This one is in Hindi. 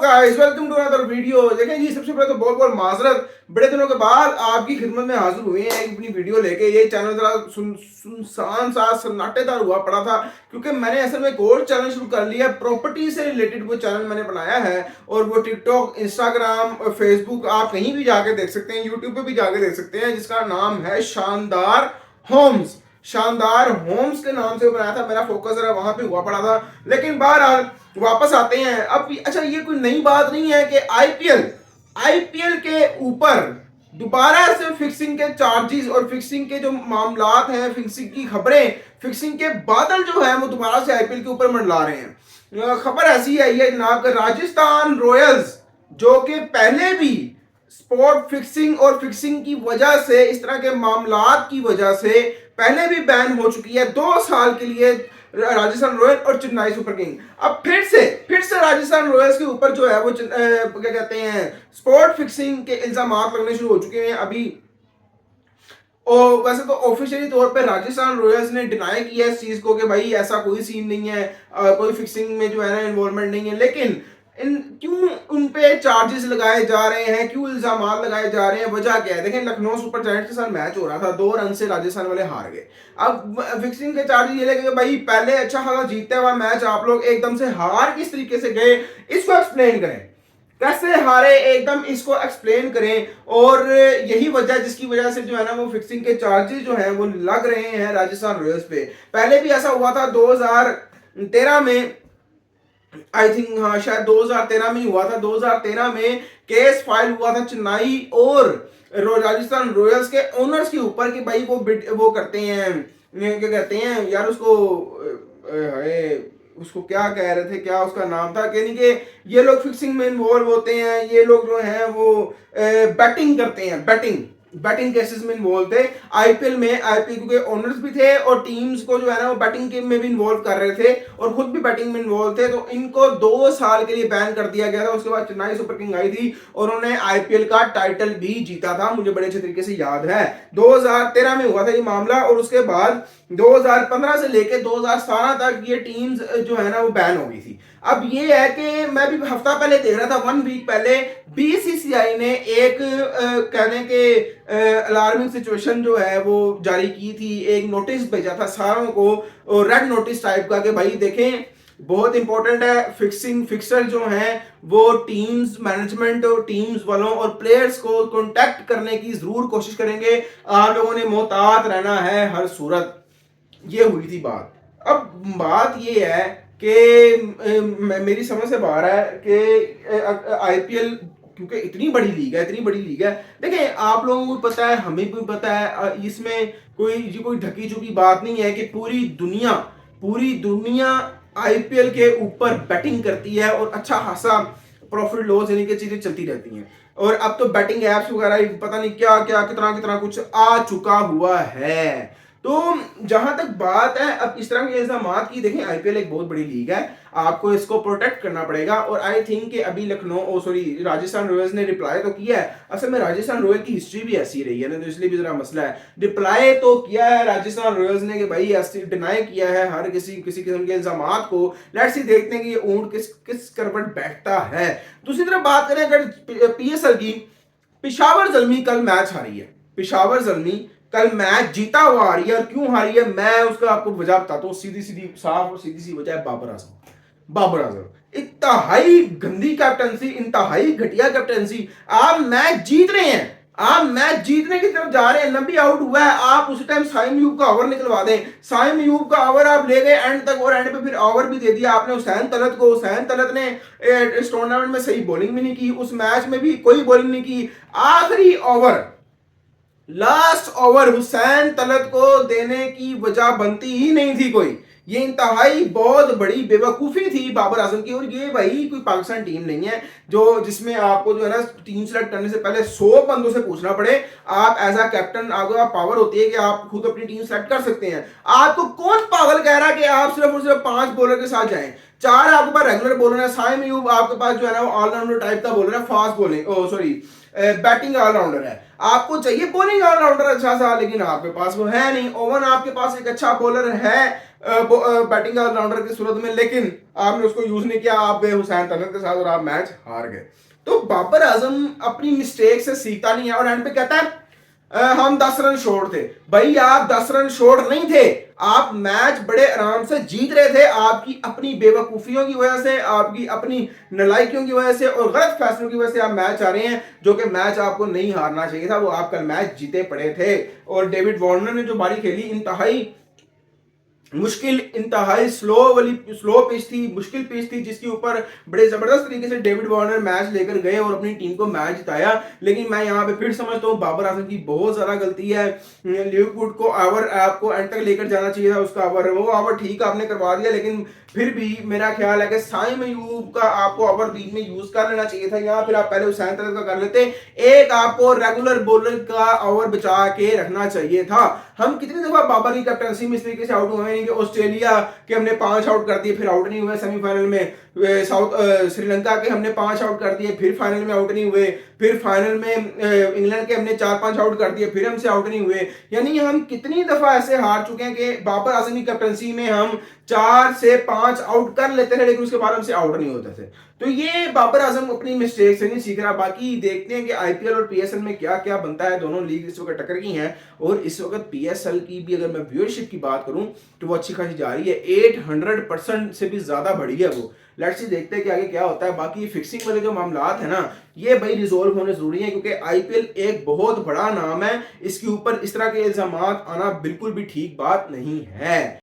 Guys, welcome to another video. देखें जी, सबसे पहले तो बहुत बहुत माजरत, बड़े दिनों के बाद आपकी खिदमत में हाजिर हुए हैं एक अपनी वीडियो लेके। ये चैनल जरा सुनसान सा सन्नाटेदार हुआ पड़ा था, क्योंकि मैंने असल में एक और चैनल शुरू कर लिया, प्रॉपर्टी से रिलेटेड वो चैनल मैंने बनाया है। और वो टिकटॉक, इंस्टाग्राम, फेसबुक, आप कहीं भी जाके देख सकते हैं, यूट्यूब पे भी जाके देख सकते हैं, जिसका नाम है शानदार होम्स। शानदार होम्स के नाम से बनाया था, मेरा फोकस जरा वहां पे हुआ पड़ा था। लेकिन बहरहाल वापस आते हैं अब। अच्छा, ये कोई नई बात नहीं है कि आईपीएल के ऊपर दोबारा से फिक्सिंग के चार्जेस और फिक्सिंग के जो मामलात हैं, फिक्सिंग की खबरें, फिक्सिंग के बादल जो है वो दोबारा से आईपीएल के ऊपर मंडला रहे हैं। खबर ऐसी है ये जनाब, राजस्थान रॉयल्स जो कि पहले भी स्पॉट फिक्सिंग और फिक्सिंग की वजह से, इस तरह के मामलात की वजह से पहले भी बैन हो चुकी है 2 साल के लिए, राजस्थान रॉयल और चेन्नई सुपर किंग। अब फिर से राजस्थान रॉयल्स के ऊपर जो है वो क्या कहते हैं, स्पॉट फिक्सिंग के इल्जाम लगने शुरू हो चुके हैं अभी। और वैसे तो ऑफिशियली तौर पे राजस्थान रॉयल्स ने डिनाई किया है इस चीज को कि भाई ऐसा कोई सीन नहीं है, कोई फिक्सिंग में जो है ना इन्वॉल्वमेंट नहीं है। लेकिन क्यों उन पे चार्जेस लगाए जा रहे हैं, क्यों इल्जाम लगाए जा रहे हैं, वजह क्या है? देखें, लखनऊ सुपर जायंट्स के साथ मैच हो रहा था, 2 रन से राजस्थान वाले हार गए। अब फिक्सिंग के चार्जेस ये लगे भाई, पहले अच्छा खासा जीतते हुआ मैच आप लोग एकदम से हार किस तरीके से गए, इसको एक्सप्लेन करें। कैसे हारे एकदम, इसको एक्सप्लेन करें। और यही वजह जिसकी वजह से जो है ना वो फिक्सिंग के चार्जेस जो हैं वो लग रहे हैं राजस्थान रॉयल्स पे। पहले भी ऐसा हुआ था 2013 में, आई थिंक, हाँ शायद 2013 में ही हुआ था। 2013 में केस फाइल हुआ था चेन्नई और राजस्थान रॉयल्स के ओनर्स के ऊपर कि भाई वो करते हैं, क्या कहते हैं यार उसको, उसको क्या कह रहे थे, क्या उसका नाम था, यानी कि ये लोग फिक्सिंग में इन्वॉल्व होते हैं, ये लोग जो हैं वो बैटिंग करते हैं, बैटिंग केसेस में इन्वॉल्व थे। आईपीएल के ओनर्स भी थे और टीम्स को जो है ना वो बैटिंग के में भी इन्वॉल्व कर रहे थे और खुद भी बैटिंग में इन्वॉल्व थे। तो इनको 2 साल के लिए बैन कर दिया गया था। उसके बाद चेन्नई सुपर किंग आई थी और उन्होंने आईपीएल का टाइटल भी जीता था, मुझे बड़े अच्छे तरीके से याद है। 2013 में हुआ था ये मामला और उसके बाद 2015 से लेकर 2017 तक ये टीम्स जो है ना वो बैन हो गई थी। अब ये है कि मैं भी हफ्ता पहले देख रहा था, 1 वीक पहले बीसीसीआई ने एक कहने के अलार्मिंग सिचुएशन जो है वो जारी की थी, एक नोटिस भेजा था सारों को, रेड नोटिस टाइप का, कि भाई देखें बहुत इंपॉर्टेंट है, फिक्सर जो हैं वो टीम्स मैनेजमेंट और टीम्स वालों और प्लेयर्स को कांटेक्ट करने की जरूर कोशिश करेंगे, आप लोगों ने मोहतात रहना है हर सूरत। ये हुई थी बात। अब बात ये है कि मेरी समझ से बाहर है कि आईपीएल क्योंकि इतनी बड़ी लीग है, देखिए आप लोगों को पता है, हमें भी पता है, इसमें कोई ढकी झुकी बात नहीं है कि पूरी दुनिया आईपीएल के ऊपर बैटिंग करती है और अच्छा खासा प्रॉफिट लॉस यानी कि चीजें चलती रहती हैं। और अब तो बैटिंग एप्स वगैरह पता नहीं क्या क्या कितना कुछ आ चुका हुआ है। तो जहां तक बात है अब इस तरह के इल्जामात की, देखें आईपीएल एक बहुत बड़ी लीग है, आपको इसको प्रोटेक्ट करना पड़ेगा। और आई थिंक कि अभी राजस्थान रॉयल्स ने रिप्लाई तो किया है। असल में राजस्थान रॉयल की हिस्ट्री भी ऐसी रही है ना, तो इसलिए भी जरा मसला है। रिप्लाई तो किया है राजस्थान रॉयल्स ने कि भाई ऐसे डिनाई किया है हर किसी किस्म के इल्जामात को। लेट्स सी, देखते हैं कि ये ऊंट किस करवट बैठता है। दूसरी तरफ बात करें अगर पीएसएल की, पेशावर ज़ल्मी कल मैच हारी है। पेशावर ज़ल्मी कल मैच जीता हुआ आ रही है, और क्यों हारी है मैं उसका आपको वजह बताता हूँ। सीधी साफ और सीधी सी वजह है बाबर आजम। इंतहाई गंदी कैप्टनसी, इंतहाई घटिया कैप्टनसी। आप मैच जीत रहे हैं, आप मैच जीतने की तरफ जा रहे हैं, नबी आउट हुआ है, आप उस टाइम साइम यूब का ओवर निकलवा दें। साइम यूब का ओवर आप ले गए एंड तक, और एंड पे फिर ओवर भी दे दिया आपने हुसैन तलत को। हुसैन तलत ने इस टूर्नामेंट में सही बॉलिंग भी नहीं की, उस मैच में भी कोई बॉलिंग नहीं की। आखिरी over, last over Hussain Talat को देने की वजह बनती ही नहीं थी कोई। ये इंतहाई बहुत बड़ी बेवकूफ़ी थी बाबर आजम की। और ये भाई कोई पाकिस्तान टीम नहीं है जो जिसमें आपको जो है ना टीम सेलेक्ट करने से पहले 100 बंदों से पूछना पड़े। आप एज अ कैप्टन, आपको पावर होती है कि आप खुद अपनी टीम सेलेक्ट कर सकते हैं। आपको कौन पागल कह रहा है कि आप सिर्फ और सिर्फ 5 बॉलर के साथ जाएं? 4 आपके पास रेगुलर बॉलर है, साइम यूब आपके पास जो है ना ऑलराउंडर टाइप का बॉलर है, फास्ट बॉलिंग बैटिंग ऑलराउंडर है। आपको चाहिए बॉलिंग ऑलराउंडर अच्छा सा, लेकिन आपके पास वो है नहीं। ओवन आपके पास एक अच्छा बॉलर है, बैटिंग ऑलराउंडर की सूरत में, लेकिन आपने उसको यूज नहीं किया, आप गए हुसैन तनत के साथ और आप मैच हार गए। तो बाबर आजम अपनी मिस्टेक से सीखता नहीं है और एंड पे कहता है हम 10 रन शॉर्ट थे। भाई आप 10 रन शॉर्ट नहीं थे, आप मैच बड़े आराम से जीत रहे थे। आपकी अपनी बेवकूफियों की वजह से, आपकी अपनी नलायकियों की वजह से और गलत फैसलों की वजह से आप मैच आ रहे हैं, जो कि मैच आपको नहीं हारना चाहिए था। वो आप कल मैच जीते पड़े थे। और डेविड वार्नर ने जो बारी खेली, इंतहाई मुश्किल, इंतहाई स्लो पिच थी, मुश्किल पिच थी, जिसके ऊपर बड़े जबरदस्त तरीके से डेविड वार्नर मैच लेकर गए और अपनी टीम को मैच जिताया। लेकिन मैं यहाँ पे फिर समझता हूँ बाबर आजम की बहुत ज्यादा गलती है। लिवरपूल को ओवर आपको एंड तक लेकर जाना चाहिए था, उसका ओवर, वो ओवर ठीक आपने करवा दिया, लेकिन फिर भी मेरा ख्याल है कि साइम अयूब का आपको ओवर बीच में यूज कर लेना चाहिए था। यहाँ फिर आप पहले हुसैन तलत का कर लेते, एक आपको रेगुलर बॉलर का ओवर बचा के रखना चाहिए था। हम कितनी दफा बाबर की कैप्टनसी में इस तरीके से आउट हुए हैं कि ऑस्ट्रेलिया के हमने 5 आउट कर दिए, फिर आउट नहीं हुए सेमीफाइनल में। साउथ श्रीलंका के हमने 5 आउट कर दिए, फिर फाइनल में आउट नहीं हुए। फिर फाइनल में इंग्लैंड के हमने 4-5 आउट कर दिए, फिर हमसे आउट नहीं हुए। यानी हम कितनी दफा ऐसे हार चुके हैं कि बाबर आजम की कैप्टनसी में हम 4 से 5 आउट कर लेते थे, लेकिन उसके बाद हमसे आउट नहीं होते थे। तो ये बाबर आजम अपनी मिस्टेक से नहीं सीख रहा। बाकी देखते हैं कि आईपीएल और पीएसएल में क्या क्या बनता है। दोनों लीग इस वक्त टक्कर की हैं और इस वक्त पीएसएल की भी अगर मैं व्यूअरशिप की बात करूं तो वो अच्छी खासी जा रही है, 800% से भी ज्यादा बढ़ी है वो। लेट्स सी, देखते हैं कि आगे क्या होता है। बाकी फिक्सिंग वाले जो मामलात है ना, ये भाई रिजोल्व होने जरूरी है, क्योंकि आईपीएल एक बहुत बड़ा नाम है, इसके ऊपर इस तरह के इल्जामात आना बिल्कुल भी ठीक बात नहीं है।